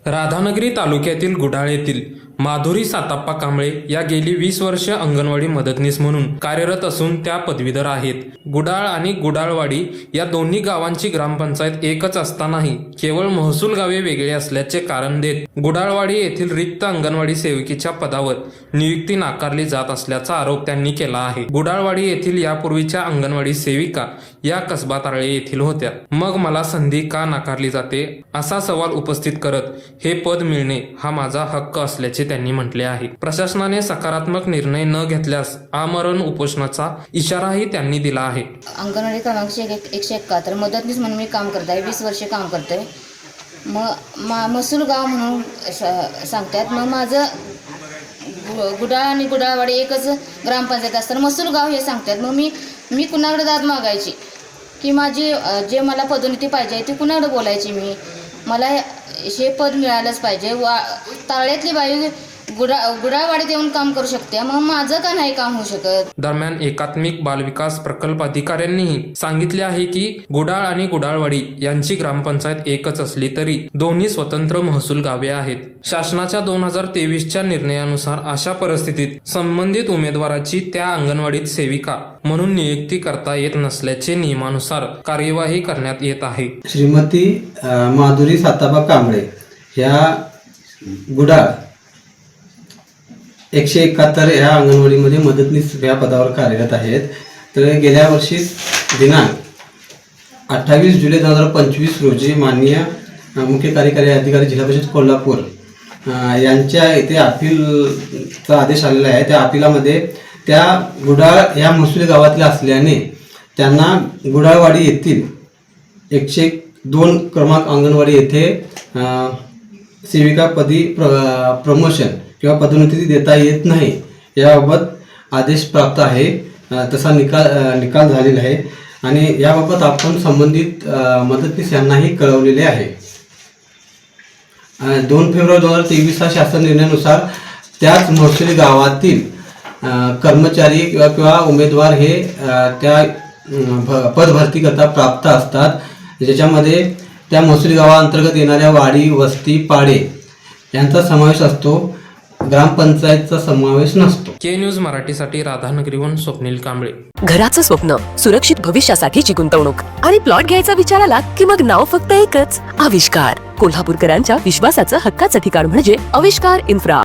राधानगरी तालुक्यातील गुडाळ येथील माधुरी साताप्पा कांबळे या गेली 20 वर्ष अंगणवाडी मदतनीस म्हणून कार्यरत असून त्या पदवीधर आहेत। गुडाळ आणि गुडाळवाडी या दोन्ही गावांची ग्रामपंचायत एकच असतानाही केवळ महसूल गावे वेगळे असल्याचे कारण देत गुडाळवाडी येथील रिक्त अंगणवाडी सेविकेच्या पदावर नियुक्ती नाकारली जात असल्याचा आरोप त्यांनी केला आहे। गुडाळवाडी येथील यापूर्वीच्या अंगणवाडी सेविका या कसबा तारळे येथील होत्या। मग मला संधी का नाकारली जाते असा सवाल उपस्थित करत हे पद मिळणे हा माझा हक्क असल्याचे त्यांनी म्हटले आहे। प्रशासनाने सकारात्मक निर्णय न घेतल्यास आमरण उपोषणाचा इशाराही त्यांनी दिला आहे। अंगणवाडी क्रमांक 171 मदतनीस म्हणून मी काम करत आहे। 20 वर्षे काम करते। महसूल गाव म्हणून सांगतात। मग माझं गुडाळ आणि गुडाळवाडी एकच ग्रामपंचायत असताना महसूल गाव हे सांगतात। मग मी कुणाकडे दाद मागायची की माझी जे मला पदोन्नती पाहिजे ती कुणाकडे बोलायची मला हे पद मिळालंच पाहिजे। ताळ्यातली बाई गुडाळवाडीत येऊन काम करू शकते, मग माझं का नाही काम होऊ शकत। दरम्यान एकात्मिक बालविकास प्रकल्प अधिकाऱ्यांनीही सांगितले आहे की गुडाळ आणि गुडाळवाडी यांची ग्रामपंचायत एकच असली तरी दोन्ही स्वतंत्र महसूल गावे आहेत। शासनाच्या 2023च्या निर्णयानुसार अशा परिस्थितीत संबंधित उमेदवाराची त्या अंगणवाडीत सेविका म्हणून नियुक्ती करता येत नसल्याचे नियमानुसार कार्यवाही करण्यात येत आहे। श्रीमती माधुरी साताप्पा कांबळे ह्या गुडाळ 171 ह्या अंगणवाडीमध्ये मदतनीस या पदावर कार्यरत आहेत। तर गेल्या वर्षी दिनांक 28 जुलै 2025 रोजी माननीय मुख्य कार्यकारी अधिकारी जिल्हा परिषद कोल्हापूर यांच्या इथे अपीलचा आदेश आलेला आहे। त्या अपीलामध्ये त्या गुडाळ ह्या महसूल गावातल्या असल्याने त्यांना गुडाळवाडी येथील 102 क्रमांक अंगणवाडी येथे सेविकापदी प्रमोशन किंवा पदोन्नती देता येत नाही याबाबत आदेश प्राप्त आहे। तसा निकाल झालेला आहे आणि याबाबत आपण संबंधित मदतनीस यांनाही कळवलेले आहे। 2 फेब्रुवारी 2023 या शासन निर्णयानुसार त्याच महसूल गावातील कर्मचारी किंवा उमेदवार हे त्या पदभरती करता प्राप्त असतात, ज्याच्यामध्ये त्या महसूल गावाअंतर्गत येणाऱ्या वाडी वस्ती पाडे यांचा समावेश असतो, ग्रामपंचायतचा समावेश नसतो। के न्यूज मराठीसाठी राधानगरीहून स्वप्नील कांबळे। घराचं स्वप्न, सुरक्षित भविष्यासाठीची गुंतवणूक आणि प्लॉट घ्यायचा विचार आला की मग नाव फक्त एकच, आविष्कार। कोल्हापूरकरांच्या विश्वासाचं हक्काचं ठिकाण म्हणजे आविष्कार इन्फ्रा।